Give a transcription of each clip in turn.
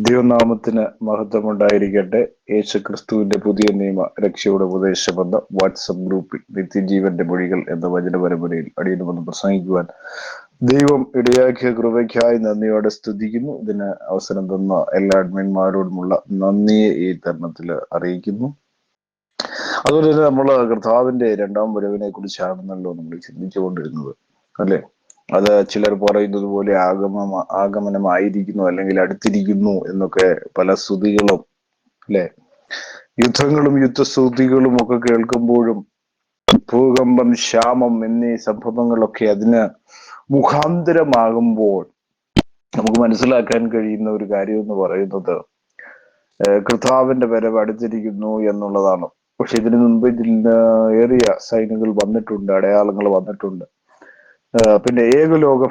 ദൈവനാമത്തിന് മഹത്വമുണ്ടായിരിക്കട്ടെ. യേശു ക്രിസ്തുവിന്റെ പുതിയ നിയമ രക്ഷയുടെ ഉപദേശബന്ധ വാട്സപ്പ് ഗ്രൂപ്പിൽ നിത്യജീവന്റെ മൊഴികൾ എന്ന വചന പരമ്പരയിൽ അടിയന് വന്ന് പ്രസംഗിക്കുവാൻ ദൈവം ഇടയാക്കിയ കൃപയ്ക്കായി നന്ദിയോടെ സ്തുതിക്കുന്നു. ഇതിന് അവസരം തന്ന എല്ലാ അഡ്മിന്മാരോടുമുള്ള നന്ദിയെ ഈ തരുണത്തിൽ അറിയിക്കുന്നു. അതുപോലെ തന്നെ നമ്മൾ കർത്താവിന്റെ രണ്ടാം വരവിനെ കുറിച്ചാണെന്നല്ലോ നമ്മൾ ചിന്തിച്ചുകൊണ്ടിരുന്നത്, അല്ലെ? അത് ചിലർ പറയുന്നത് പോലെ ആഗമനമായിരിക്കുന്നു അല്ലെങ്കിൽ അടുത്തിരിക്കുന്നു എന്നൊക്കെ പല സ്തുതികളും, അല്ലെ? യുദ്ധങ്ങളും യുദ്ധസ്തുതികളും ഒക്കെ കേൾക്കുമ്പോഴും ഭൂകമ്പം, ക്ഷാമം എന്നീ സംഭവങ്ങളൊക്കെ അതിന് മുഖാന്തരമാകുമ്പോൾ നമുക്ക് മനസ്സിലാക്കാൻ കഴിയുന്ന ഒരു കാര്യം എന്ന് പറയുന്നത് കർത്താവിന്റെ വരവ് അടുത്തിരിക്കുന്നു എന്നുള്ളതാണ്. പക്ഷെ ഇതിനു മുമ്പ് ഇതിൽ ഏറിയ സൈനുകൾ വന്നിട്ടുണ്ട്, അടയാളങ്ങൾ വന്നിട്ടുണ്ട്. പിന്നെ ഏകലോക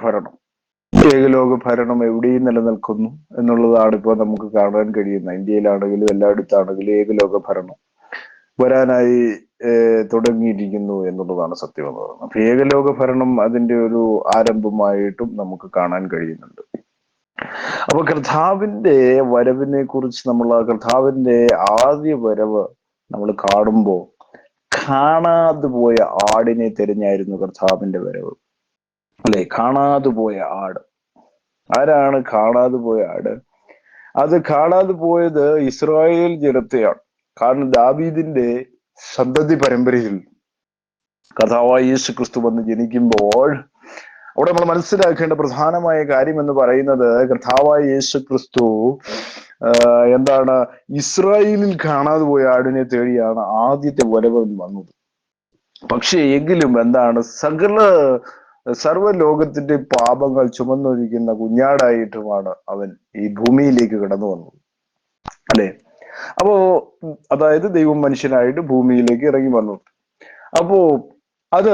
ഭരണം എവിടെയും നിലനിൽക്കുന്നു എന്നുള്ളതാണ് ഇപ്പോൾ നമുക്ക് കാണാൻ കഴിയുന്ന. ഇന്ത്യയിലാണെങ്കിലും എല്ലായിടത്താണെങ്കിലും ഏകലോക ഭരണം വരാനായി തുടങ്ങിയിരിക്കുന്നു എന്നുള്ളതാണ് സത്യം എന്ന് പറയുന്നത്. അപ്പൊ ഏകലോക ഭരണം അതിന്റെ ഒരു ആരംഭമായിട്ടും നമുക്ക് കാണാൻ കഴിയുന്നുണ്ട്. അപ്പൊ കർത്താവിന്റെ വരവിനെ കുറിച്ച് കർത്താവിന്റെ ആദ്യ വരവ് നമ്മൾ കാണുമ്പോൾ കാണാതെ പോയ ആടിനെ തിരഞ്ഞായിരുന്നു കർത്താവിന്റെ വരവ്, അല്ലെ? കാണാതെ പോയ ആട്. ആരാണ് കാണാതെ പോയ ആട്? അത് കാണാതെ പോയത് ഇസ്രായേൽ ജനത്തെയാണ്. കാരണം ദാവീദിന്റെ സന്തതി പരമ്പരയിൽ കർത്താവായ യേശു ക്രിസ്തു വന്ന് ജനിക്കുമ്പോൾ അവിടെ നമ്മൾ മനസ്സിലാക്കേണ്ട പ്രധാനമായ കാര്യം എന്ന് പറയുന്നത് കർത്താവായ യേശു ക്രിസ്തു എന്താണ്, ഇസ്രായേലിൽ കാണാതെ പോയ ആടിനെ തേടിയാണ് ആദ്യത്തെ വരവ് വന്നത്. പക്ഷെ എങ്കിലും എന്താണ്, സർവ്വലോകത്തിന്റെ പാപങ്ങൾ ചുമന്നൊഴിക്കുന്ന കുഞ്ഞാടായിട്ടുമാണ് അവൻ ഈ ഭൂമിയിലേക്ക് കടന്നു വന്നത്, അല്ലെ? അപ്പോ അതായത് ദൈവം മനുഷ്യനായിട്ട് ഭൂമിയിലേക്ക് ഇറങ്ങി വന്നു. അപ്പോ അത്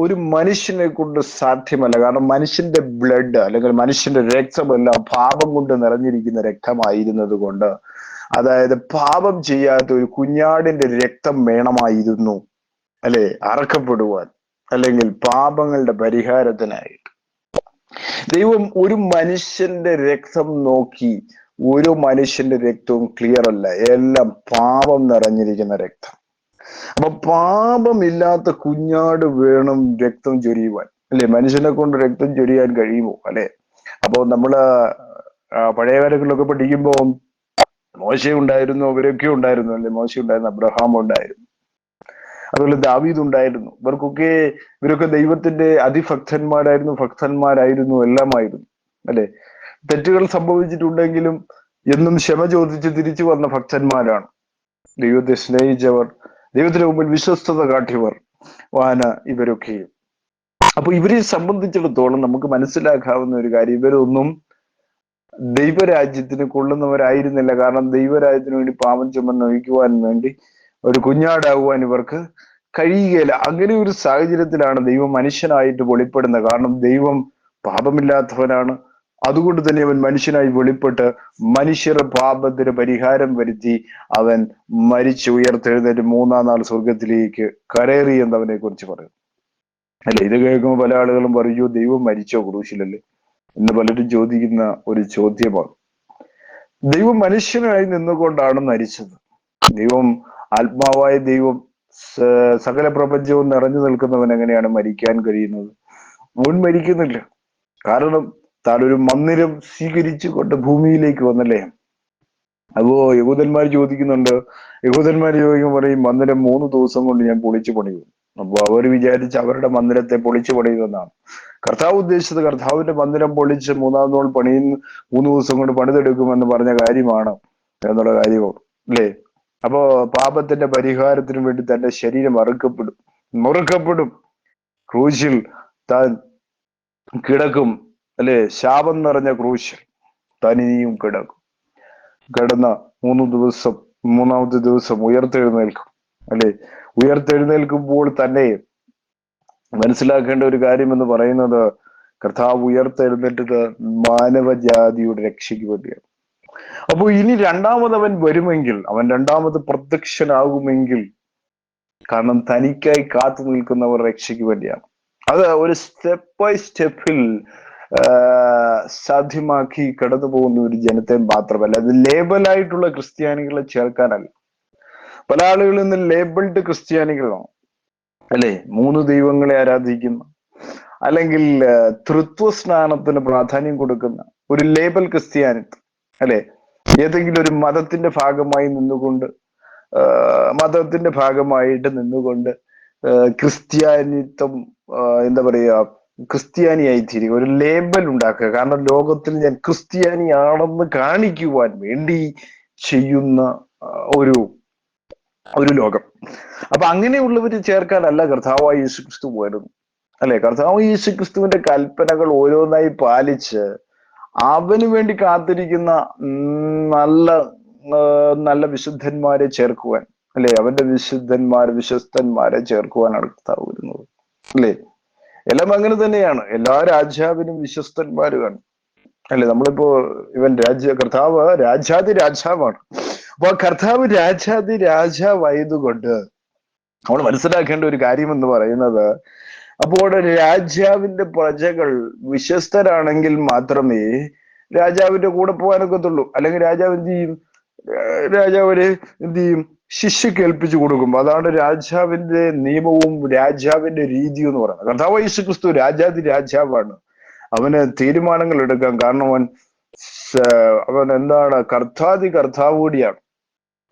ഒരു മനുഷ്യനെ കൊണ്ട് സാധ്യമല്ല. കാരണം മനുഷ്യന്റെ ബ്ലഡ് അല്ലെങ്കിൽ മനുഷ്യന്റെ രക്തമെല്ലാം പാപം കൊണ്ട് നിറഞ്ഞിരിക്കുന്ന രക്തമായിരുന്നത് കൊണ്ട്, അതായത് പാപം ചെയ്യാത്ത ഒരു കുഞ്ഞാടിന്റെ രക്തം വേണമായിരുന്നു, അല്ലെ, അറക്കപ്പെടുവാൻ, അല്ലെങ്കിൽ പാപങ്ങളുടെ പരിഹാരത്തിനായിട്ട്. ദൈവം ഒരു മനുഷ്യന്റെ രക്തം നോക്കി, ഒരു മനുഷ്യന്റെ രക്തവും ക്ലിയർ അല്ല, എല്ലാം പാപം നിറഞ്ഞിരിക്കുന്ന രക്തം. അപ്പൊ പാപമില്ലാത്ത കുഞ്ഞാട് വേണം രക്തം ചൊരിയുവാൻ, അല്ലെ? മനുഷ്യനെ കൊണ്ട് രക്തം ചൊരിയാൻ കഴിയുമോ, അല്ലെ? അപ്പോ നമ്മള് പഴയകാലങ്ങളിലൊക്കെ പഠിക്കുമ്പോ മോശ ഉണ്ടായിരുന്നു, അവരൊക്കെ ഉണ്ടായിരുന്നു, അല്ലെ? മോശ ഉണ്ടായിരുന്നു, അബ്രഹാം ഉണ്ടായിരുന്നു, അതുപോലെ ദാവീദ് ഉണ്ടായിരുന്നു. ഇവരൊക്കെ ദൈവത്തിന്റെ ഭക്തന്മാരായിരുന്നു, എല്ലാമായിരുന്നു, അല്ലെ? തെറ്റുകൾ സംഭവിച്ചിട്ടുണ്ടെങ്കിലും എന്നും ക്ഷമ ചോദിച്ച് തിരിച്ചു വന്ന ഭക്തന്മാരാണ്. ദൈവത്തെ സ്നേഹിച്ചവർ, ദൈവത്തിന് മുമ്പിൽ വിശ്വസ്തത കാട്ടിയവർ ഇവരൊക്കെയും. അപ്പൊ ഇവരെ സംബന്ധിച്ചിടത്തോളം നമുക്ക് മനസ്സിലാക്കാവുന്ന ഒരു കാര്യം, ഇവരൊന്നും ദൈവരാജ്യത്തിന് കൊള്ളുന്നവരായിരുന്നില്ല. കാരണം ദൈവരാജ്യത്തിന് വേണ്ടി പാപം ചുമന്നൊഴിക്കുവാൻ വേണ്ടി ഒരു കുഞ്ഞാടാകുവാൻ ഇവർക്ക് കഴിയുകയില്ല. അങ്ങനെ ഒരു സാഹചര്യത്തിലാണ് ദൈവം മനുഷ്യനായിട്ട് വെളിപ്പെടുന്നത്. കാരണം ദൈവം പാപമില്ലാത്തവനാണ്. അതുകൊണ്ട് തന്നെ അവൻ മനുഷ്യനായി വെളിപ്പെട്ട് മനുഷ്യരുടെ പാപത്തിന് പരിഹാരം വരുത്തി അവൻ മരിച്ച് ഉയർത്തെഴുന്നേറ്റ് മൂന്നാം നാൾ സ്വർഗത്തിലേക്ക് കരേറി എന്നവനെ കുറിച്ച് പറയും, അല്ലെ? ഇത് കേൾക്കുമ്പോൾ പല ആളുകളും പറയൂ, ദൈവം മരിച്ചോ ക്രൂശിലല്ലേ എന്ന് പലരും ചോദിക്കുന്ന ഒരു ചോദ്യമാണ്. ദൈവം മനുഷ്യനായി നിന്നുകൊണ്ടാണ് മരിച്ചത്. ദൈവം, ആത്മാവായ ദൈവം, സകല പ്രപഞ്ചവും നിറഞ്ഞു നിൽക്കുന്നവൻ എങ്ങനെയാണ് മരിക്കാൻ കഴിയുന്നത്? അവൻ മരിക്കുന്നില്ല. കാരണം താൻ ഒരു മന്ദിരം സ്വീകരിച്ചു കൊണ്ട് ഭൂമിയിലേക്ക് വന്നല്ലേ. അപ്പോ യഹൂദന്മാർ ചോദിക്കുമ്പോൾ പറയും, മന്ദിരം 3 ദിവസം കൊണ്ട് ഞാൻ പൊളിച്ചു പണിയും. അപ്പൊ അവർ വിചാരിച്ച് അവരുടെ മന്ദിരത്തെ പൊളിച്ചു പണിയുമെന്നാണ്. കർത്താവ് ഉദ്ദേശിച്ചത് കർത്താവിന്റെ മന്ദിരം പൊളിച്ച് 3-ാം നാൾ 3 ദിവസം കൊണ്ട് പണിതെടുക്കുമെന്ന് പറഞ്ഞ കാര്യമാണ് എന്നുള്ള കാര്യവും, അല്ലേ? അപ്പോ പാപത്തിന്റെ പരിഹാരത്തിന് വേണ്ടി തന്റെ ശരീരം മുറുക്കപ്പെടും, ക്രൂശിൽ താൻ കിടക്കും, അല്ലെ? ശാപം നിറഞ്ഞ ക്രൂശിൽ താൻ ഇനിയും കിടന്ന 3 ദിവസം, 3-ാമത്തെ ദിവസം ഉയർത്തെഴുന്നേൽക്കും, അല്ലെ? ഉയർത്തെഴുന്നേൽക്കുമ്പോൾ തന്നെ മനസ്സിലാക്കേണ്ട ഒരു കാര്യം എന്ന് പറയുന്നത്, കർത്താവ് ഉയർത്തെഴുന്നേറ്റത് മാനവജാതിയുടെ രക്ഷയ്ക്ക് വേണ്ടിയാണ്. അപ്പൊ ഇനി രണ്ടാമത് അവൻ വരുമെങ്കിൽ, അവൻ രണ്ടാമത് പ്രത്യക്ഷനാകുമെങ്കിൽ, കാരണം തനിക്കായി കാത്തു നിൽക്കുന്നവർ രക്ഷയ്ക്ക് വേണ്ടിയാണ്. അത് ഒരു സ്റ്റെപ്പ് ബൈ സ്റ്റെപ്പിൽ സാധ്യമാക്കി കടന്നു പോകുന്ന ഒരു ജനത്തെ മാത്രമല്ല, അത് ലേബലായിട്ടുള്ള ക്രിസ്ത്യാനികളെ ചേർക്കാനല്ല. പല ആളുകളിൽ നിന്ന് ലേബിൾഡ് ക്രിസ്ത്യാനികളാണ്, അല്ലെ? 3 ദൈവങ്ങളെ ആരാധിക്കുന്ന, അല്ലെങ്കിൽ തൃത്വ സ്നാനത്തിന് പ്രാധാന്യം കൊടുക്കുന്ന ഒരു ലേബൽ ക്രിസ്ത്യാനിത്വം, അല്ലെ? ഏതെങ്കിലും ഒരു മതത്തിന്റെ ഭാഗമായി നിന്നുകൊണ്ട്, മതത്തിന്റെ ഭാഗമായിട്ട് നിന്നുകൊണ്ട് ക്രിസ്ത്യാനിത്വം, എന്താ പറയുക, ക്രിസ്ത്യാനിയായി തീരുക, ഒരു ലേബൽ ഉണ്ടാക്കുക. കാരണം ലോകത്തിൽ ഞാൻ ക്രിസ്ത്യാനിയാണെന്ന് കാണിക്കുവാൻ വേണ്ടി ചെയ്യുന്ന ഒരു ഒരു ലോകം. അപ്പൊ അങ്ങനെയുള്ളവര് ചേർക്കാനല്ല കർത്താവായ യേശുക്രിസ്തു വരുന്നു, അല്ലെ? കർത്താവ് യേശുക്രിസ്തുവിന്റെ കൽപ്പനകൾ ഓരോന്നായി പാലിച്ച് അവന് വേണ്ടി കാത്തിരിക്കുന്ന നല്ല നല്ല വിശുദ്ധന്മാരെ ചേർക്കുവാൻ, അല്ലെ? അവന്റെ വിശ്വസ്തന്മാരെ ചേർക്കുവാനാണ് കർത്താവ് വരുന്നത്, അല്ലെ? എല്ലാം അങ്ങനെ തന്നെയാണ്. എല്ലാ രാജാവിനും വിശ്വസ്തന്മാരുമാണ്, അല്ലെ? നമ്മളിപ്പോ കർത്താവ് രാജാതി രാജാവാണ്. അപ്പൊ കർത്താവ് രാജാതി രാജാവായതുകൊണ്ട് നമ്മൾ മനസ്സിലാക്കേണ്ട ഒരു കാര്യം എന്ന് പറയുന്നത്, അപ്പോൾ രാജാവിന്റെ പ്രജകൾ വിശ്വസ്തരാണെങ്കിൽ മാത്രമേ രാജാവിന്റെ കൂടെ പോകാനൊക്കത്തുള്ളൂ. അല്ലെങ്കിൽ രാജാവ് എന്ത് ചെയ്യും? രാജാവ് എന്ത് ചെയ്യും? ശിഷ്യക്ക് ഏൽപ്പിച്ചു കൊടുക്കും. അതാണ് രാജാവിന്റെ നിയമവും രാജാവിന്റെ രീതിയും എന്ന് പറയുന്നത്. കർത്താവ് യേശുക്രിസ്തു രാജാതി രാജാവാണ്. അവന് തീരുമാനങ്ങൾ എടുക്കാം. കാരണം അവൻ എന്താണ്? കർത്താതി കർത്താവ് കൂടിയാണ്.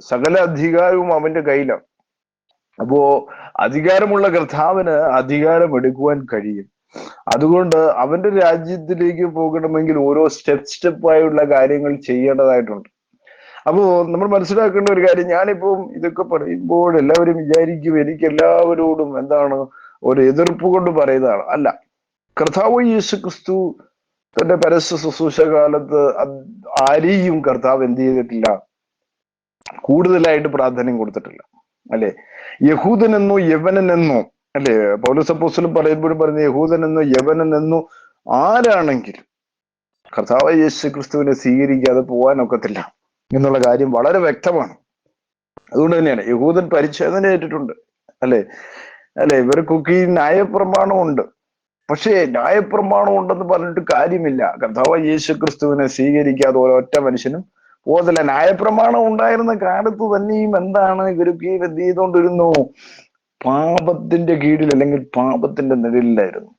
സകല അധികാരവും അവന്റെ കയ്യിലാണ്. അപ്പോ അധികാരമുള്ള കർത്താവിന് അധികാരം എടുക്കുവാൻ കഴിയും. അതുകൊണ്ട് അവന്റെ രാജ്യത്തിലേക്ക് പോകണമെങ്കിൽ ഓരോ സ്റ്റെപ്പായുള്ള കാര്യങ്ങൾ ചെയ്യേണ്ടതായിട്ടുണ്ട്. അപ്പോ നമ്മൾ മനസ്സിലാക്കേണ്ട ഒരു കാര്യം, ഞാനിപ്പം ഇതൊക്കെ പറയുമ്പോൾ എല്ലാവരും വിചാരിക്കും എനിക്ക് എല്ലാവരോടും എന്താണ് ഒരു എതിർപ്പ് കൊണ്ട് പറയുന്നതാണ്. അല്ല, കർത്താവ് യേശുക്രിസ്തു തന്റെ പരസ്യ ശുശ്രൂഷ കാലത്ത് ആരെയും കർത്താവ് എന്ത് ചെയ്തിട്ടില്ല? കൂടുതലായിട്ട് പ്രാധാന്യം കൊടുത്തിട്ടില്ല, അല്ലെ? യഹൂദനെന്നോ യവനനെന്നോ, അല്ലെ? പൗലോസ് അപ്പോസ്തലൻ പറയുമ്പോഴും പറയുന്നത് യഹൂദനെന്നോ യവനനെന്നോ ആരാണെങ്കിലും കർത്താവ് യേശുക്രിസ്തുവിനെ സ്വീകരിക്കാതെ പോകാനൊക്കത്തില്ല എന്നുള്ള കാര്യം വളരെ വ്യക്തമാണ്. അതുകൊണ്ട് തന്നെയാണ് യഹൂദൻ പരിച്ഛേദന ഏറ്റിട്ടുണ്ട്, അല്ലെ? ഇവർക്കൊക്കെ ഈ ന്യായപ്രമാണമുണ്ട്. പക്ഷേ ന്യായപ്രമാണം ഉണ്ടെന്ന് പറഞ്ഞിട്ട് കാര്യമില്ല. കർത്താവ് യേശുക്രിസ്തുവിനെ സ്വീകരിക്കാതെ ഒരൊറ്റ മനുഷ്യനും പോകത്തില്ല. ന്യായപ്രമാണം ഉണ്ടായിരുന്ന കാലത്ത് തന്നെയും എന്താണ് ഇവർക്ക് എന്ത് ചെയ്തുകൊണ്ടിരുന്നു? പാപത്തിന്റെ കീഴിൽ അല്ലെങ്കിൽ പാപത്തിന്റെ നിഴലിലായിരുന്നു.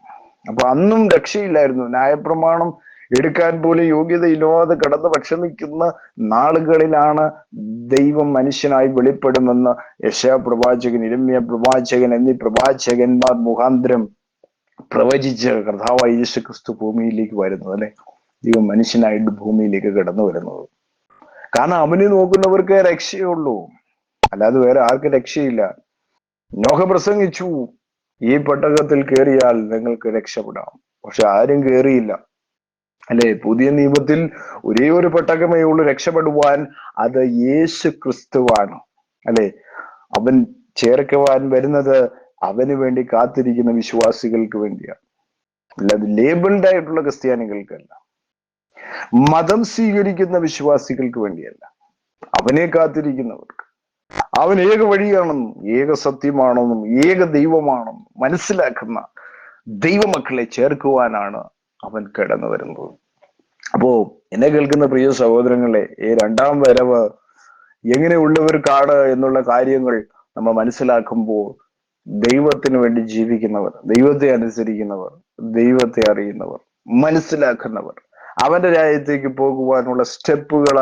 അപ്പൊ അന്നും രക്ഷയില്ലായിരുന്നു. ന്യായപ്രമാണം എടുക്കാൻ പോലും യോഗ്യതയില്ലാതെ കടന്ന് വിഷമിക്കുന്ന നാളുകളിലാണ് ദൈവം മനുഷ്യനായി വെളിപ്പെടുമെന്ന് യെശയ്യാ പ്രവാചകൻ, യിരെമ്യാ പ്രവാചകൻ എന്നീ പ്രവാചകന്മാർ മുഖാന്തരം പ്രവചിച്ച് കർത്താവായ യേശുക്രിസ്തു ഭൂമിയിലേക്ക് വരുന്നത്, അല്ലെ? ദൈവം മനുഷ്യനായിട്ട് ഭൂമിയിലേക്ക് കടന്നു വരുന്നത്. കാരണം അവനെ നോക്കുന്നവർക്ക് രക്ഷയുള്ളൂ, അല്ലാതെ വേറെ ആർക്കും രക്ഷയില്ല. നോഹ പ്രസംഗിച്ചു, ഈ പെട്ടകത്തിൽ കയറിയാൽ നിങ്ങൾക്ക് രക്ഷപ്പെടാം. പക്ഷെ ആരും കയറിയില്ല, അല്ലെ? പുതിയ നിയമത്തിൽ ഒരേ ഒരു പെട്ടകമേ ഉള്ളൂ രക്ഷപ്പെടുവാൻ, അത് യേശു ക്രിസ്തുവാണ്, അല്ലെ? അവൻ ചേർക്കുവാൻ വരുന്നത് അവന് വേണ്ടി കാത്തിരിക്കുന്ന വിശ്വാസികൾക്ക് വേണ്ടിയാണ്, അല്ലാതെ ലേബിൾഡ് ആയിട്ടുള്ള ക്രിസ്ത്യാനികൾക്കല്ല, മതം സ്വീകരിക്കുന്ന വിശ്വാസികൾക്ക് വേണ്ടിയല്ല, അവനെ കാത്തിരിക്കുന്നവർക്ക്. അവൻ ഏക വഴിയാണെന്നും ഏക സത്യമാണെന്നും ഏക ദൈവമാണെന്നും മനസ്സിലാക്കുന്ന ദൈവമക്കളെ ചേർക്കുവാനാണ് അവൻ കടന്നു വരുന്നത്. അപ്പോ എന്നെ കേൾക്കുന്ന പ്രിയ സഹോദരങ്ങളെ, ഈ രണ്ടാം വരവ് എങ്ങനെയുള്ളവർക്കാണ് എന്നുള്ള കാര്യങ്ങൾ നമ്മൾ മനസ്സിലാക്കുമ്പോൾ, ദൈവത്തിന് വേണ്ടി ജീവിക്കുന്നവർ, ദൈവത്തെ അനുസരിക്കുന്നവർ, ദൈവത്തെ അറിയുന്നവർ, മനസ്സിലാക്കുന്നവർ, അവന്റെ രാജ്യത്തേക്ക് പോകുവാനുള്ള സ്റ്റെപ്പുകൾ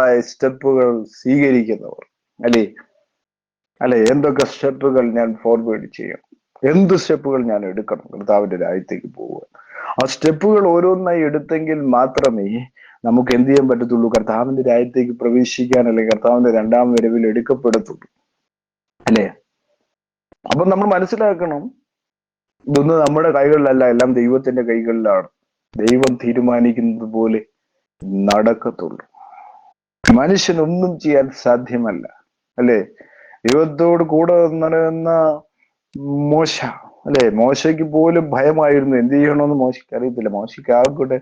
സ്വീകരിക്കുന്നവർ, അല്ലെ? എന്തൊക്കെ സ്റ്റെപ്പുകൾ ഞാൻ ഫോർവേഡ് ചെയ്യണം, എന്ത് സ്റ്റെപ്പുകൾ ഞാൻ എടുക്കണം കർത്താവിന്റെ രാജ്യത്തേക്ക് പോവുക. ആ സ്റ്റെപ്പുകൾ ഓരോന്നായി എടുത്തെങ്കിൽ മാത്രമേ നമുക്ക് എന്ത് ചെയ്യാൻ പറ്റത്തുള്ളൂ? കർത്താവിന്റെ രാജ്യത്തേക്ക് പ്രവേശിക്കാൻ, അല്ലെങ്കിൽ കർത്താവിന്റെ രണ്ടാം വരവിൽ എടുക്കപ്പെടത്തുള്ളൂ, അല്ലെ? അപ്പൊ നമ്മൾ മനസ്സിലാക്കണം, ഇതൊന്നും നമ്മുടെ കൈകളിലല്ല, എല്ലാം ദൈവത്തിന്റെ കൈകളിലാണ്. ദൈവം തീരുമാനിക്കുന്നത് പോലെ നടക്കത്തുള്ളൂ. മനുഷ്യനൊന്നും ചെയ്യാൻ സാധ്യമല്ല, അല്ലെ? ദൈവത്തോട് കൂടെ നടന്ന മോശ, അല്ലെ? മോശയ്ക്ക് പോലും ഭയമായിരുന്നു. എന്ത് ചെയ്യണമെന്ന് മോശയ്ക്ക് അറിയത്തില്ല. മോശയ്ക്ക് ആകട്ടെ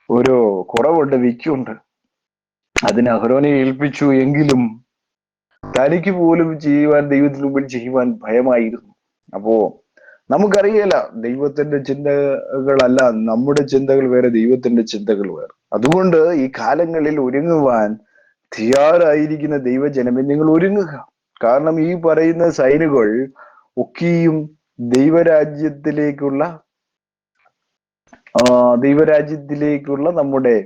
ഒരു കുറവുണ്ട്, വിക്കുണ്ട്. അതിന് അഹരോനെ ഏൽപ്പിച്ചു. എങ്കിലും തനിക്ക് പോലും ചെയ്യുവാൻ, ദൈവത്തിന് മുമ്പിൽ ചെയ്യുവാൻ ഭയമായിരുന്നു. അപ്പോ നമുക്കറിയില്ല, ദൈവത്തിന്റെ ചിന്തകളല്ല നമ്മുടെ ചിന്തകൾ വേറെ, ദൈവത്തിന്റെ ചിന്തകൾ വേറെ. അതുകൊണ്ട് ഈ കാലങ്ങളിൽ ഒരുങ്ങുവാൻ തയ്യാറായിരിക്കുന്ന ദൈവജനമേ, നിങ്ങൾ ഒരുങ്ങുക. കാരണം ഈ പറയുന്ന സൈനുകൾ ഒക്കെയും ദൈവരാജ്യത്തിലേക്കുള്ള ദൈവരാജ്യത്തിലേക്കുള്ള നമ്മുടെ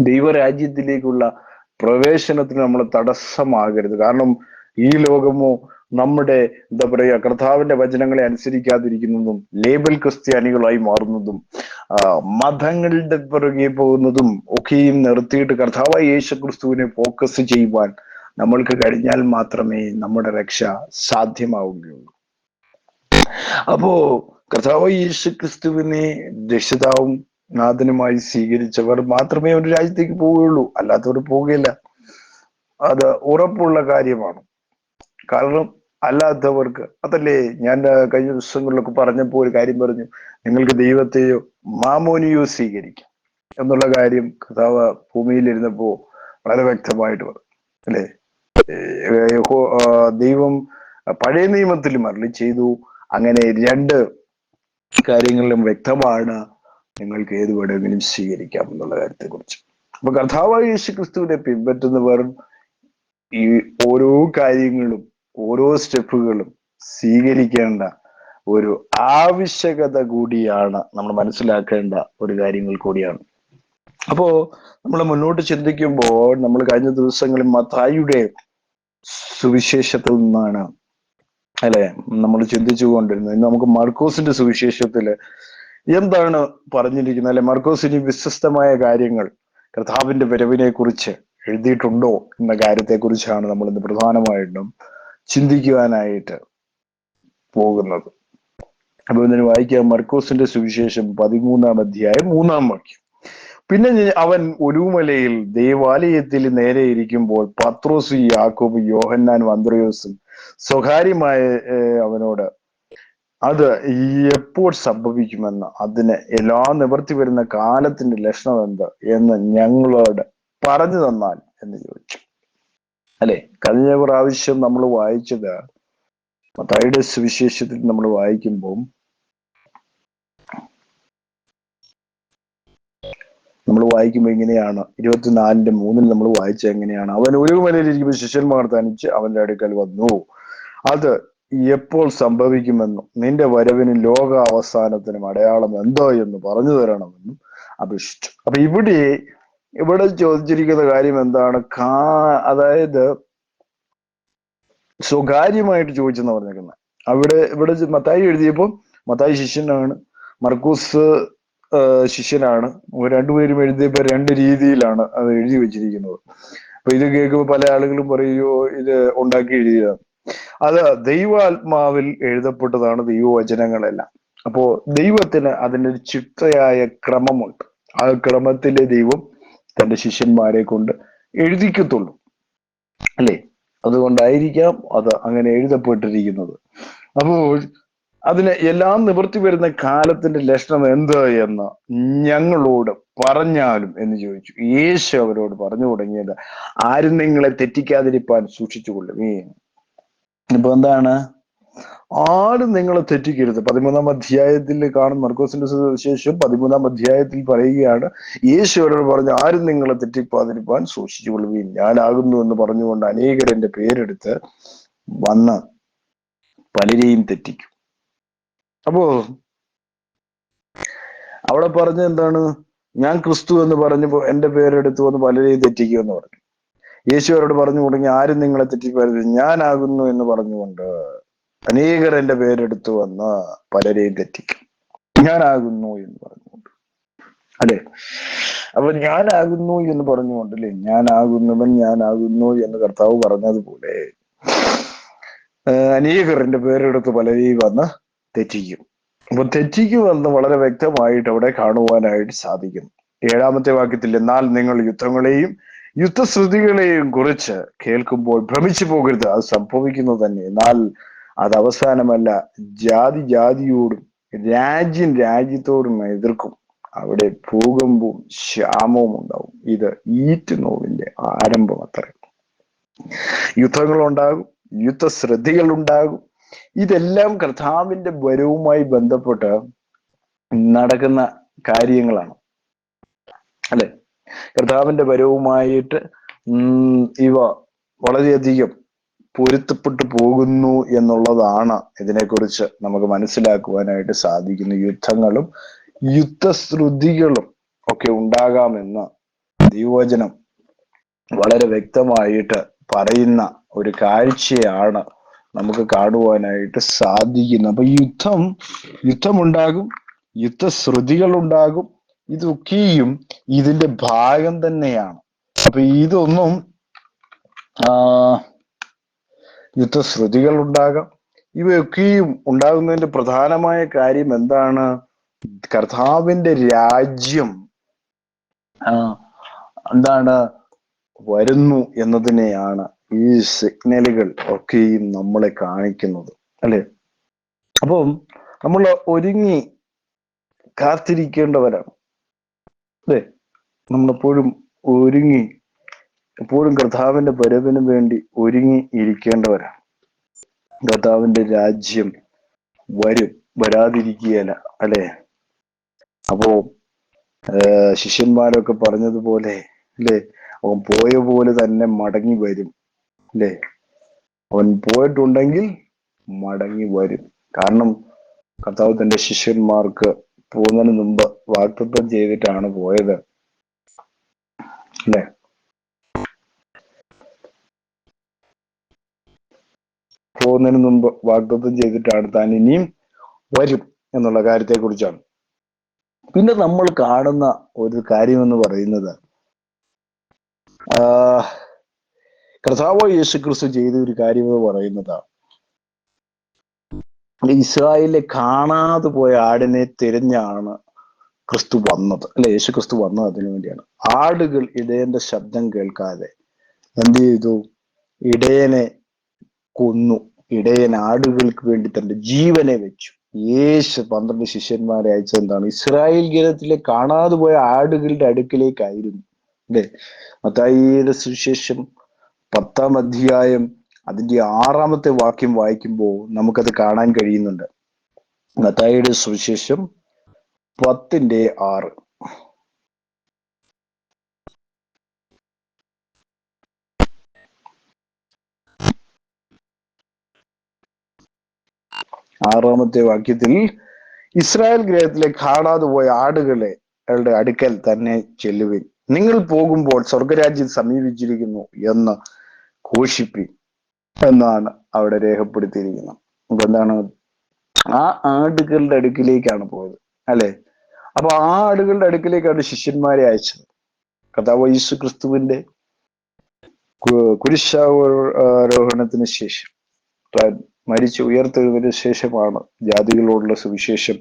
ദൈവരാജ്യത്തിലേക്കുള്ള പ്രവേശനത്തിന് നമ്മൾ തടസ്സമാകരുത്. കാരണം ഈ ലോകമോ നമ്മുടെ എന്താ പറയുക, കർത്താവിന്റെ വചനങ്ങളെ അനുസരിക്കാതിരിക്കുന്നതും ലേബൽ ക്രിസ്ത്യാനികളായി മാറുന്നതും മതങ്ങളുടെ പുറകെ പോകുന്നതും ഒക്കെയും നിർത്തിയിട്ട് കർത്താവായ യേശു ക്രിസ്തുവിനെ ഫോക്കസ് ചെയ്യുവാൻ നമ്മൾക്ക് കഴിഞ്ഞാൽ മാത്രമേ നമ്മുടെ രക്ഷ സാധ്യമാവുകയുള്ളൂ. അപ്പോ കർത്താവായ യേശു ക്രിസ്തുവിനെ രക്ഷിതാവും നാഥനുമായി സ്വീകരിച്ചവർ മാത്രമേ ഒരു രാജ്യത്തേക്ക് പോവുകയുള്ളൂ, അല്ലാത്തവർ പോവുകയില്ല. അത് ഉറപ്പുള്ള കാര്യമാണ്. കാരണം അല്ലാത്തവർക്ക്, അതല്ലേ ഞാൻ കഴിഞ്ഞ ദിവസങ്ങളിലൊക്കെ പറഞ്ഞപ്പോൾ ഒരു കാര്യം പറഞ്ഞു, നിങ്ങൾക്ക് ദൈവത്തെയോ മാമോനെയോ സ്വീകരിക്കാം എന്നുള്ള കാര്യം കർത്താവ് ഭൂമിയിലിരുന്നപ്പോ വളരെ വ്യക്തമായിട്ട് പറഞ്ഞു, അല്ലേ? ദൈവം പഴയ നിയമത്തിലും അരുളി ചെയ്തു. അങ്ങനെ രണ്ട് കാര്യങ്ങളിലും വ്യക്തമാണ്, നിങ്ങൾക്ക് ഏത് വേണമെങ്കിലും സ്വീകരിക്കാം എന്നുള്ള കാര്യത്തെ കുറിച്ച്. അപ്പൊ കർത്താവായ യേശു ക്രിസ്തുവിനെ പിൻപറ്റുന്നവർ ഈ ഓരോ കാര്യങ്ങളും ഓരോ സ്റ്റെപ്പുകളും സ്വീകരിക്കേണ്ട ഒരു ആവശ്യകത കൂടിയാണ്, നമ്മൾ മനസ്സിലാക്കേണ്ട ഒരു കാര്യങ്ങൾ കൂടിയാണ്. അപ്പോ നമ്മൾ മുന്നോട്ട് ചിന്തിക്കുമ്പോൾ നമ്മൾ കഴിഞ്ഞ ദിവസങ്ങളിൽ മത്തായിയുടെ സുവിശേഷത്തിൽ നിന്നാണ്, അല്ലെ, നമ്മൾ ചിന്തിച്ചു കൊണ്ടിരുന്നത്. ഇന്ന് നമുക്ക് മർക്കോസിന്റെ സുവിശേഷത്തില് എന്താണ് പറഞ്ഞിരിക്കുന്നത്, അല്ലെ? മർക്കോസിന് വ്യത്യസ്തമായ കാര്യങ്ങൾ കർത്താവിന്റെ വരവിനെ കുറിച്ച് എഴുതിയിട്ടുണ്ടോ എന്ന കാര്യത്തെ കുറിച്ചാണ് നമ്മൾ ഇന്ന് പ്രധാനമായിട്ടും ചിന്തിക്കുവാനായിട്ട് പോകുന്നത്. അപ്പൊ ഇതിന് വായിക്കാം. മർക്കോസിന്റെ സുവിശേഷം 13-ാം അധ്യായം 3-ാം വാക്യം. പിന്നെ അവൻ ഒലുമലയിൽ ദേവാലയത്തിൽ നേരെ ഇരിക്കുമ്പോൾ പത്രോസും യാക്കോബും യോഹന്നാനും അന്ത്രയോസും സ്വകാര്യമായ അവനോട്, അത് എപ്പോൾ സംഭവിക്കുമെന്ന്, അതിന് എല്ലാ നിവർത്തി വരുന്ന കാലത്തിന്റെ ലക്ഷണം എന്ത് എന്ന് ഞങ്ങളോട് പറഞ്ഞു തന്നാൽ എന്ന് ചോദിച്ചു. അല്ലെ, കഴിഞ്ഞ പ്രാവശ്യം നമ്മൾ വായിച്ചത് മത്തായിയുടെ സുവിശേഷത്തിൽ നമ്മൾ വായിക്കുമ്പോൾ ഇങ്ങനെയാണ്, 24:3 നമ്മൾ വായിച്ചത് എങ്ങനെയാണ്? അവൻ ഒരു മലയിലിരിക്കുമ്പോൾ ശിഷ്യന്മാർ തനിച്ച് അവന്റെ അടുക്കൽ വന്നു, അത് എപ്പോൾ സംഭവിക്കുമെന്നും നിന്റെ വരവിനും ലോക അവസാനത്തിനും അടയാളം എന്തോ എന്ന് പറഞ്ഞു തരണമെന്നും അപേക്ഷിച്ചു. അപ്പൊ ഇവിടെ ചോദിച്ചിരിക്കുന്ന കാര്യം എന്താണ്? അതായത് സ്വകാര്യമായിട്ട് ചോദിച്ചെന്ന് പറഞ്ഞിരിക്കുന്നത്. ഇവിടെ മത്തായി എഴുതിയപ്പോൾ മത്തായി ശിഷ്യനാണ്, മർക്കൂസ് ശിഷ്യനാണ്. രണ്ടുപേരും എഴുതിയപ്പോ രണ്ട് രീതിയിലാണ് അത് എഴുതി വെച്ചിരിക്കുന്നത്. അപ്പൊ ഇത് കേൾക്കുമ്പോൾ പല ആളുകളും പറയുകയോ ഇത് ഉണ്ടാക്കി എഴുതിയതാണ്. അത് ദൈവാത്മാവിൽ എഴുതപ്പെട്ടതാണ് ദൈവവചനങ്ങളെല്ലാം. അപ്പോ ദൈവത്തിന് അതിനൊരു ചിട്ടയായ ക്രമമുണ്ട്. ആ ക്രമത്തിലെ ദൈവം തന്റെ ശിഷ്യന്മാരെ കൊണ്ട് എഴുതിക്കത്തുള്ളൂ, അല്ലേ? അതുകൊണ്ടായിരിക്കാം അത് അങ്ങനെ എഴുതപ്പെട്ടിരിക്കുന്നത്. അപ്പോൾ അതിന് എല്ലാം നിവൃത്തി വരുന്ന കാലത്തിന്റെ ലക്ഷണം എന്ത് എന്ന് ഞങ്ങളോട് പറഞ്ഞാലും എന്ന് ചോദിച്ചു. യേശു അവരോട് പറഞ്ഞു തുടങ്ങിയത്, ആരും നിങ്ങളെ തെറ്റിക്കാതിരിപ്പാൻ സൂക്ഷിച്ചുകൊള്ളുവേ. ഇപ്പൊ എന്താണ്? ആരും നിങ്ങളെ തെറ്റിക്കരുത്. 13-ാം അധ്യായത്തിൽ കാണും, മർക്കോസിന്റെ സുവിശേഷം 13-ാം അധ്യായത്തിൽ പറയുകയാണ്, യേശു അവരോട് പറഞ്ഞു, ആരും നിങ്ങളെ തെറ്റിപ്പാതിരിപ്പാൻ സൂക്ഷിച്ചുകൊള്ളുകയും, ഞാനാകുന്നു എന്ന് പറഞ്ഞുകൊണ്ട് അനേകർ എന്റെ പേരെടുത്ത് വന്ന് പലരെയും തെറ്റിക്കും. അപ്പോ അവിടെ പറഞ്ഞ എന്താണ്? ഞാൻ ക്രിസ്തു എന്ന് പറഞ്ഞപ്പോ എന്റെ പേരെടുത്ത് വന്ന് പലരെയും തെറ്റിക്കുമെന്ന് പറഞ്ഞു. യേശു അവരോട് പറഞ്ഞു തുടങ്ങി, ആരും നിങ്ങളെ തെറ്റിപ്പരുത്, ഞാനാകുന്നു എന്ന് പറഞ്ഞുകൊണ്ട് അനേകർ എന്റെ പേരെടുത്ത് വന്ന് പലരെയും തെറ്റിക്കും. ഞാനാകുന്നു എന്ന് പറഞ്ഞുകൊണ്ട്, അല്ലെ? അപ്പൊ ഞാനാകുന്നു എന്ന് പറഞ്ഞുകൊണ്ടല്ലേ, ഞാനാകുന്നു എന്ന് കർത്താവ് പറഞ്ഞതുപോലെ അനേകർ എന്റെ പേരെടുത്ത് പലരെയും വന്ന് തെറ്റിക്കും. അപ്പൊ തെറ്റിക്കുമെന്ന് വളരെ വ്യക്തമായിട്ട് അവിടെ കാണുവാനായിട്ട് സാധിക്കുന്നു. 7-ാമത്തെ വാക്യത്തിൽ, എന്നാൽ നിങ്ങൾ യുദ്ധങ്ങളെയും യുദ്ധശ്രുതികളെയും കുറിച്ച് കേൾക്കുമ്പോൾ ഭ്രമിച്ചു പോകരുത്, അത് സംഭവിക്കുന്നു തന്നെ, എന്നാൽ അത് അവസാനമല്ല. ജാതി ജാതിയോടും രാജ്യം രാജ്യത്തോടും എതിർക്കും, അവിടെ ഭൂകമ്പവും ക്ഷാമവും ഉണ്ടാവും. ഇത് ഈറ്റ് നോവിന്റെ ആരംഭം അത്ര. യുദ്ധങ്ങളുണ്ടാകും, യുദ്ധശ്രദ്ധികൾ ഉണ്ടാകും. ഇതെല്ലാം കർത്താവിന്റെ വരവുമായി ബന്ധപ്പെട്ട് നടക്കുന്ന കാര്യങ്ങളാണ്, അല്ലെ? കർത്താവിന്റെ വരവുമായിട്ട് ഇവ വളരെയധികം പൊരുത്തപ്പെട്ടു പോകുന്നു എന്നുള്ളതാണ് ഇതിനെക്കുറിച്ച് നമുക്ക് മനസ്സിലാക്കുവാനായിട്ട് സാധിക്കുന്നു. യുദ്ധങ്ങളും യുദ്ധശ്രുതികളും ഒക്കെ ഉണ്ടാകാമെന്ന് ദൈവവചനം വളരെ വ്യക്തമായിട്ട് പറയുന്ന ഒരു കാഴ്ചയാണ് നമുക്ക് കാണുവാനായിട്ട് സാധിക്കുന്നത്. അപ്പൊ യുദ്ധമുണ്ടാകും, യുദ്ധശ്രുതികൾ ഉണ്ടാകും. ഇതൊക്കെയും ഇതിന്റെ ഭാഗം തന്നെയാണ്. അപ്പൊ ഇതൊന്നും യുദ്ധശ്രുതികൾ ഉണ്ടാകാം. ഇവയൊക്കെയും ഉണ്ടാകുന്നതിന്റെ പ്രധാനമായ കാര്യം എന്താണ്? കർത്താവിന്റെ രാജ്യം എന്താണ് വരുന്നു എന്നതിനെയാണ് ഈ സിഗ്നലുകൾ ഒക്കെയും നമ്മളെ കാണിക്കുന്നത്, അല്ലെ? അപ്പം നമ്മൾ ഒരുങ്ങി കാത്തിരിക്കേണ്ടവരാണ്, അല്ലെ? നമ്മളെപ്പോഴും എപ്പോഴും കർത്താവിന്റെ വരവിന് വേണ്ടി ഒരുങ്ങി ഇരിക്കേണ്ടവരാണ്. കർത്താവിന്റെ രാജ്യം വരും, വരാതിരിക്കുകയല്ല, അല്ലെ? അപ്പോ ശിഷ്യന്മാരൊക്കെ പറഞ്ഞതുപോലെ, അല്ലെ, അവൻ പോയ പോലെ തന്നെ മടങ്ങി വരും, അല്ലെ? അവൻ പോയിട്ടുണ്ടെങ്കിൽ മടങ്ങി വരും. കാരണം കർത്താവ് തന്റെ ശിഷ്യന്മാർക്ക് പോകുന്നതിന് മുമ്പ് വാഗ്ദത്തം ചെയ്തിട്ടാണ് പോയത്, അല്ലെ? പോകുന്നതിന് മുമ്പ് വാഗ്ദത്തം ചെയ്തിട്ടാണ് താൻ ഇനിയും വരും എന്നുള്ള കാര്യത്തെ കുറിച്ചാണ്. പിന്നെ നമ്മൾ കാണുന്ന ഒരു കാര്യം എന്ന് പറയുന്നത്, കർത്താവ് യേശുക്രിസ്തു ചെയ്ത ഒരു കാര്യം എന്ന് പറയുന്നത്, ഇസ്രായേലിലെ കാണാതെ പോയ ആടിനെ തിരഞ്ഞാണ് ക്രിസ്തു വന്നത്, അല്ലെ? യേശു ക്രിസ്തു വന്നത് അതിനു വേണ്ടിയാണ്. ആടുകൾ ഇടയന്റെ ശബ്ദം കേൾക്കാതെ എന്ത് ചെയ്തു? ഇടയനെ കൊന്നു. ഇടയൻ ആടുകൾക്ക് വേണ്ടി തന്റെ ജീവനെ വെച്ചു. യേശു 12 ശിഷ്യന്മാരെ അയച്ചത് എന്താണ്? ഇസ്രായേൽ ഗണത്തിലെ കാണാതെ പോയ ആടുകളുടെ അടുക്കിലേക്കായിരുന്നു, അല്ലെ? മത്തായിയുടെ സുവിശേഷം 10-ാം അധ്യായം അതിന്റെ 6-ാമത്തെ വാക്യം വായിക്കുമ്പോൾ നമുക്കത് കാണാൻ കഴിയുന്നുണ്ട്. മത്തായിയുടെ സുവിശേഷം 10:6. ആറാമത്തെ വാക്യത്തിൽ, ഇസ്രായേൽ ഗൃഹത്തിലെ കാണാതെ പോയ ആടുകളുടെ അടുക്കൽ തന്നെ ചെല്ലുവിൻ, നിങ്ങൾ പോകുമ്പോൾ സ്വർഗരാജ്യം സമീപിച്ചിരിക്കുന്നു എന്ന് ഘോഷിപ്പിൻ എന്നാണ് അവിടെ രേഖപ്പെടുത്തിയിരിക്കുന്നത്. അപ്പൊ എന്താണ്? ആ ആടുകളുടെ അടുക്കിലേക്കാണ് പോയത്, അല്ലെ? അപ്പൊ ആ ആടുകളുടെ അടുക്കിലേക്കാണ് ശിഷ്യന്മാരെ അയച്ചത്. കർത്താവ് യേശു ക്രിസ്തുവിന്റെ കുരിശാരോഹണത്തിന് ശേഷം, മരിച്ച് ഉയർത്തെഴുന്നതിന് ശേഷമാണ് ജാതികളോടുള്ള സുവിശേഷം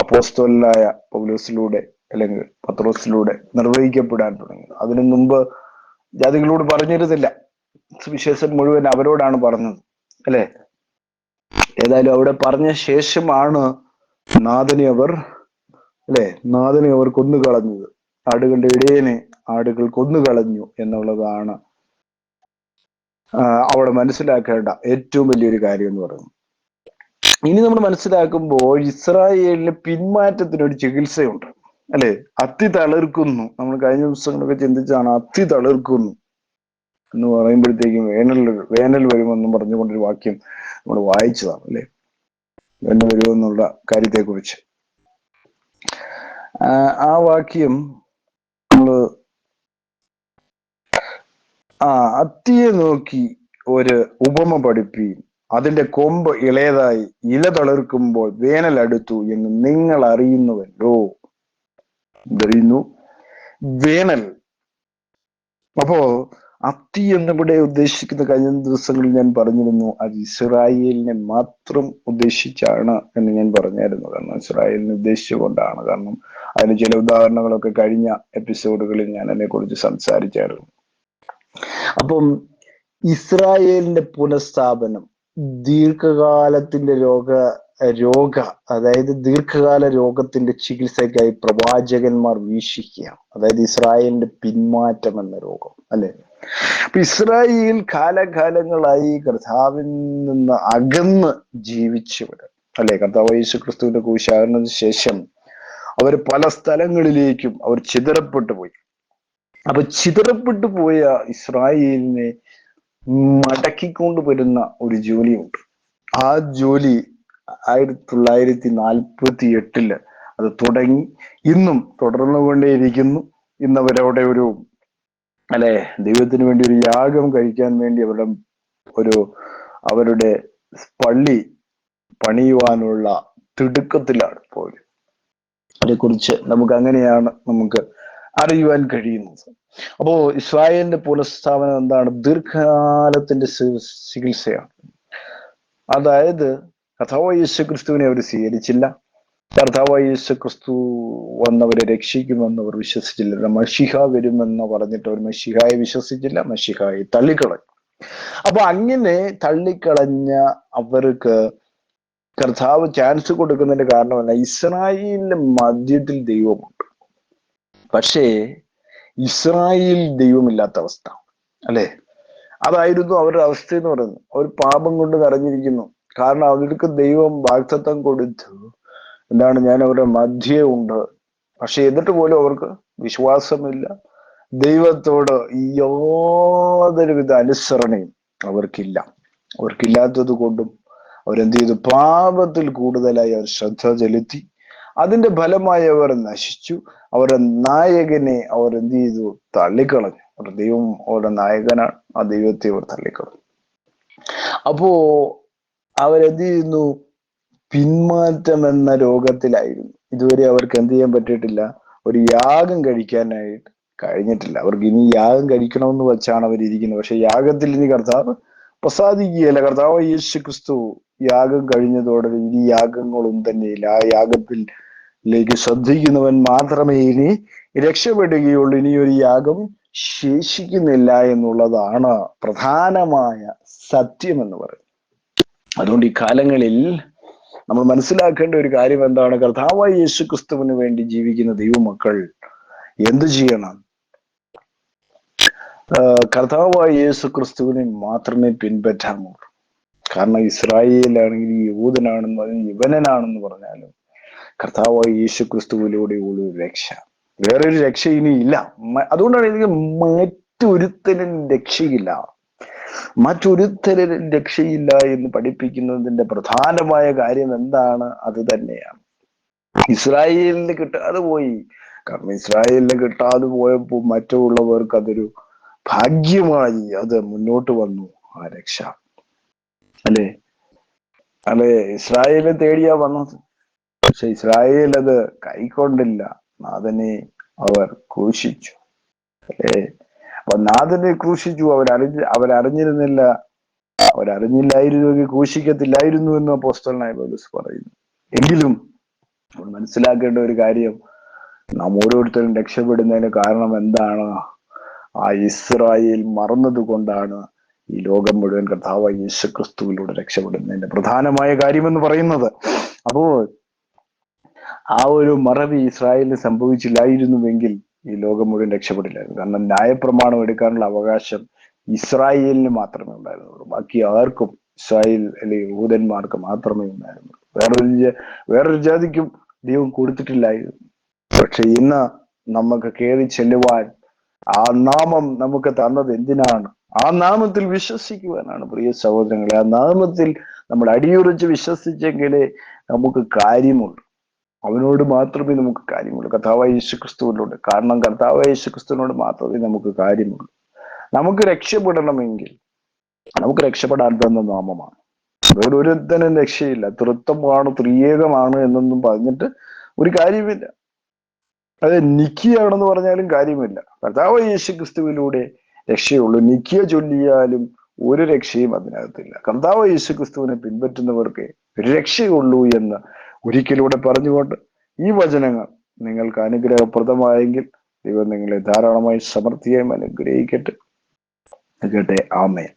അപ്പോസ്തലനായ പൗലോസിലൂടെ അല്ലെങ്കിൽ പത്രോസിലൂടെ നിർവഹിക്കപ്പെടാൻ തുടങ്ങിയത്. അതിനു മുമ്പ് ജാതികളോട് പറഞ്ഞിരുന്നില്ല. സുവിശേഷം മുഴുവൻ അവരോടാണ് പറഞ്ഞത്, അല്ലെ? ഏതായാലും അവിടെ പറഞ്ഞ ശേഷമാണ് നാഥനെ അവർ കൊന്നുകളഞ്ഞത്. ആടുകളുടെ ഇടയനെ ആടുകൾ കൊന്നുകളഞ്ഞു എന്നുള്ളതാണ് അവിടെ മനസ്സിലാക്കേണ്ട ഏറ്റവും വലിയൊരു കാര്യം എന്ന് പറയുന്നത്. ഇനി നമ്മൾ മനസ്സിലാക്കുമ്പോൾ ഇസ്രായേലിന് പിന്മാറ്റത്തിനൊരു ചികിത്സയുണ്ട്, അല്ലെ? അത്തി തളിർക്കുന്നു. നമ്മൾ കഴിഞ്ഞ ദിവസങ്ങളൊക്കെ ചിന്തിച്ചാണ് അത്തി തളിർക്കുന്നു എന്ന് പറയുമ്പോഴത്തേക്കും വേനൽ വരുമെന്നും പറഞ്ഞുകൊണ്ടൊരു വാക്യം നമ്മൾ വായിച്ചതാണ്, അല്ലെ? വേനൽ വരുമെന്നുള്ള കാര്യത്തെക്കുറിച്ച് ആ വാക്യം നമ്മള് അത്തിയെ നോക്കി ഒരു ഉപമ പഠിപ്പീൻ, അതിന്റെ കൊമ്പ് ഇളയതായി ഇല തളിർക്കുമ്പോൾ വേനൽ അടുത്തു എന്ന് നിങ്ങൾ അറിയുന്നുവല്ലോ. വേനൽ. അപ്പോ അത്തി എന്നിവിടെ ഉദ്ദേശിക്കുന്ന കഴിഞ്ഞ ദിവസങ്ങളിൽ ഞാൻ പറഞ്ഞിരുന്നു, അത് ഇസ്രായേലിനെ മാത്രം ഉദ്ദേശിച്ചാണ് എന്ന് ഞാൻ പറഞ്ഞായിരുന്നു. കാരണം ഇസ്രായേലിനെ ഉദ്ദേശിച്ചുകൊണ്ടാണ്. കാരണം അതിന് ചില ഉദാഹരണങ്ങളൊക്കെ കഴിഞ്ഞ എപ്പിസോഡുകളിൽ ഞാൻ അതിനെക്കുറിച്ച് സംസാരിച്ചായിരുന്നു. അപ്പം ഇസ്രായേലിന്റെ പുനഃസ്ഥാപനം ദീർഘകാലത്തിന്റെ അതായത് ദീർഘകാല രോഗത്തിന്റെ ചികിത്സയ്ക്കായി പ്രവാചകന്മാർ വീക്ഷിക്കുകയാണ്. അതായത് ഇസ്രായേലിന്റെ പിന്മാറ്റം എന്ന രോഗം, അല്ലെ? അപ്പൊ ഇസ്രായേൽ കാലകാലങ്ങളായി കർത്താവിൽ നിന്ന് അകന്ന് ജീവിച്ചവർ, അല്ലെ? കർത്താവ് യേശു ക്രിസ്തുവിന്റെ ക്രൂശാസനത്തിന് ശേഷം അവർ പല സ്ഥലങ്ങളിലേക്കും അവർ ചിതറപ്പെട്ടു പോയി. അപ്പൊ ചിതറപ്പെട്ടു പോയ ഇസ്രായേലിനെ മടക്കിക്കൊണ്ട് വരുന്ന ഒരു ജോലിയുണ്ട്. ആ ജോലി 1948 അത് തുടങ്ങി, ഇന്നും തുടർന്നുകൊണ്ടേയിരിക്കുന്നു. ഇന്നവരവിടെ ഒരു, അല്ലെ, ദൈവത്തിന് വേണ്ടി ഒരു യാഗം കഴിക്കാൻ വേണ്ടി അവരുടെ പള്ളി പണിയുവാനുള്ള തിടുക്കത്തിലാണ് പോലും. അതേക്കുറിച്ച് അങ്ങനെയാണ് നമുക്ക് അറിയുവാൻ കഴിയുന്നത്. അപ്പോ ഇസ്രായേലിന്റെ പുനഃസ്ഥാപനം എന്താണ്? ദീർഘകാലത്തിന്റെ ചികിത്സയാണ്. അതായത് കർത്താവായ യേശു ക്രിസ്തുവിനെ അവർ സ്വീകരിച്ചില്ല. കർത്താവായ യേശു ക്രിസ്തു വന്നവരെ രക്ഷിക്കുമെന്ന് അവർ വിശ്വസിച്ചില്ല. മശിഹ വരുമെന്ന് പറഞ്ഞിട്ട് അവർ മശിഹായെ വിശ്വസിച്ചില്ല, മശിഹായെ തള്ളിക്കളഞ്ഞു. അപ്പൊ അങ്ങനെ തള്ളിക്കളഞ്ഞ അവർക്ക് കർത്താവ് ചാൻസ് കൊടുക്കുന്നതിന്റെ കാരണമല്ല, ഇസ്രായേലിന്റെ മധ്യത്തിൽ ദൈവമുണ്ട്, പക്ഷേ ഇസ്രായേൽ ദൈവമില്ലാത്ത അവസ്ഥ, അല്ലെ? അതായിരുന്നു അവരുടെ അവസ്ഥ എന്ന് പറയുന്നത്. അവർ പാപം കൊണ്ട് നിറഞ്ഞിരിക്കുന്നു. കാരണം അവർക്ക് ദൈവം വാഗ്ദത്തം കൊടുത്തു, എന്താണ്, ഞാൻ അവരുടെ മധ്യേ ഉണ്ട്. പക്ഷെ എന്നിട്ട് പോലും അവർക്ക് വിശ്വാസമില്ല. ദൈവത്തോട് യാതൊരുവിധ അനുസരണയും അവർക്കില്ലാത്തത് കൊണ്ടും അവരെന്ത് ചെയ്തു? പാപത്തിൽ കൂടുതലായി അവർ ശ്രദ്ധ ചെലുത്തി. അതിന്റെ ഫലമായി അവർ നശിച്ചു. അവരുടെ നായകനെ അവർ എന്ത് ചെയ്തു? തള്ളിക്കളഞ്ഞു. അവരുടെ ദൈവം അവരുടെ നായകനാണ്, ആ ദൈവത്തെ അവർ തള്ളിക്കളഞ്ഞു. അപ്പോ അവരെന്ത് ചെയ്യുന്നു? പിന്മാറ്റം എന്ന രോഗത്തിലായിരുന്നു. ഇതുവരെ അവർക്ക് എന്ത് ചെയ്യാൻ പറ്റിയിട്ടില്ല? ഒരു യാഗം കഴിക്കാനായിട്ട് കഴിഞ്ഞിട്ടില്ല. അവർക്ക് ഇനി യാഗം കഴിക്കണമെന്ന് വെച്ചാണ് അവരിയ്ക്കുന്നത്. പക്ഷെ യാഗത്തിൽ ഇനി കർത്താവ് പ്രസാദിക്കുകയല്ല. കർത്താവ് യേശു ക്രിസ്തു യാഗം കഴിഞ്ഞതോടെ ഇനി യാഗങ്ങളൊന്നും തന്നെയില്ല. ആ യാഗത്തിലേക്ക് ശ്രദ്ധിക്കുന്നവൻ മാത്രമേ ഇനി രക്ഷപ്പെടുകയുള്ളൂ. ഇനി ഒരു യാഗം ശേഷിക്കുന്നില്ല എന്നുള്ളതാണ് പ്രധാനമായ സത്യം എന്ന് പറയുന്നത്. അതുകൊണ്ട് ഈ കാലങ്ങളിൽ നമ്മൾ മനസ്സിലാക്കേണ്ട ഒരു കാര്യം എന്താണ്? കർത്താവായ യേശു ക്രിസ്തുവിന് വേണ്ടി ജീവിക്കുന്ന ദൈവമക്കൾ എന്തു ചെയ്യണം? കർത്താവായ യേശു ക്രിസ്തുവിനെ മാത്രമേ പിൻപറ്റാമുള്ളൂ. കാരണം ഇസ്രായേലാണെങ്കിൽ യഹൂദനാണെന്ന് പറഞ്ഞാൽ, യവനനാണെന്ന് പറഞ്ഞാലും കർത്താവായ യേശു ക്രിസ്തുവിലൂടെ ഉള്ള രക്ഷ, വേറൊരു രക്ഷ ഇനി ഇല്ല. അതുകൊണ്ടാണ് എനിക്ക് മറ്റൊരുത്തനും രക്ഷയില്ല എന്ന് പഠിപ്പിക്കുന്നതിന്റെ പ്രധാനമായ കാര്യം എന്താണ്? അത് തന്നെയാണ്. ഇസ്രായേലിന് കിട്ടാതെ പോയി. കാരണം ഇസ്രായേലിന് കിട്ടാതെ പോയപ്പോൾ മറ്റുള്ളവർക്ക് അതൊരു ഭാഗ്യമായി അത് മുന്നോട്ട് വന്നു, ആ രക്ഷ, അല്ലെ? ഇസ്രായേലിനെ തേടിയാ വന്നത്. പക്ഷെ ഇസ്രായേൽ അത് കൈക്കൊണ്ടില്ല. നാഥനെ അവർ ക്രൂശിച്ചു, അല്ലേ? അപ്പൊ നാഥനെ ക്രൂശിച്ചു. അവരറിഞ്ഞില്ലായിരുന്നെങ്കിൽ ക്രൂശിക്കത്തില്ലായിരുന്നു എന്ന് അപ്പോസ്തലനായ പൗലോസ് പറയുന്നു. എങ്കിലും നമ്മൾ മനസ്സിലാക്കേണ്ട ഒരു കാര്യം, നാം ഓരോരുത്തരും രക്ഷപ്പെടുന്നതിന് കാരണം എന്താണ്? ആ ഇസ്രായേൽ മറന്നത് കൊണ്ടാണ് ഈ ലോകം മുഴുവൻ കർത്താവായ യേശു ക്രിസ്തുവിലൂടെ രക്ഷപ്പെടുന്നതിന്റെ പ്രധാനമായ കാര്യമെന്ന് പറയുന്നത്. അപ്പോ ആ ഒരു മറവി ഇസ്രായേലിന് സംഭവിച്ചില്ലായിരുന്നുവെങ്കിൽ ഈ ലോകം മുഴുവൻ രക്ഷപ്പെടില്ലായിരുന്നു. കാരണം ന്യായപ്രമാണം എടുക്കാനുള്ള അവകാശം ഇസ്രായേലിന് മാത്രമേ ഉണ്ടായിരുന്നുള്ളൂ. ബാക്കി ആർക്കും, ഇസ്രായേൽ അല്ലെങ്കിൽ യഹൂദന്മാർക്ക് മാത്രമേ ഉണ്ടായിരുന്നുള്ളൂ. വേറൊരു ജാതിക്കും ദൈവം കൊടുത്തിട്ടില്ലായിരുന്നു. പക്ഷെ ഇന്ന് നമുക്ക് കയറി ചെല്ലുവാൻ ആ നാമം നമുക്ക് തന്നത് എന്തിനാണ്? ആ നാമത്തിൽ വിശ്വസിക്കുവാനാണ്, പ്രിയ സഹോദരങ്ങളെ. ആ നാമത്തിൽ നമ്മൾ അടിയുറച്ച് വിശ്വസിച്ചെങ്കിലേ നമുക്ക് കാര്യമുള്ളൂ. അവനോട് മാത്രമേ നമുക്ക് കാര്യമുള്ളൂ, കർത്താവായ യേശു ക്രിസ്തുവിനോട്. കാരണം കർത്താവായ യേശു ക്രിസ്തുവിനോട് മാത്രമേ നമുക്ക് കാര്യമുള്ളൂ. നമുക്ക് രക്ഷപ്പെടണമെങ്കിൽ നമുക്ക് രക്ഷപ്പെടാൻ തന്ന നാമമാണ്. വേറൊരുത്തനും രക്ഷയില്ല. തൃത്വമാണ്, ത്രിയേകമാണ് എന്നൊന്നും പറഞ്ഞിട്ട് ഒരു കാര്യമില്ല. അത് നിക്കിയാണെന്ന് പറഞ്ഞാലും കാര്യമില്ല. കർത്താവായ യേശു ക്രിസ്തുവിലൂടെ രക്ഷയുള്ളൂ. നിക്കിയ ചൊല്ലിയാലും ഒരു രക്ഷയും അതിനകത്തില്ല. കർത്താവായ യേശു ക്രിസ്തുവിനെ പിൻപറ്റുന്നവർക്ക് രക്ഷയുള്ളൂ എന്ന് ഒരിക്കലൂടെ പറഞ്ഞുകൊണ്ട് ഈ വചനങ്ങൾ നിങ്ങൾക്ക് അനുഗ്രഹപ്രദമായെങ്കിൽ ദൈവം നിങ്ങളെ ധാരാളമായി സമൃദ്ധിയായി അനുഗ്രഹിക്കട്ടെ. ആമേൻ.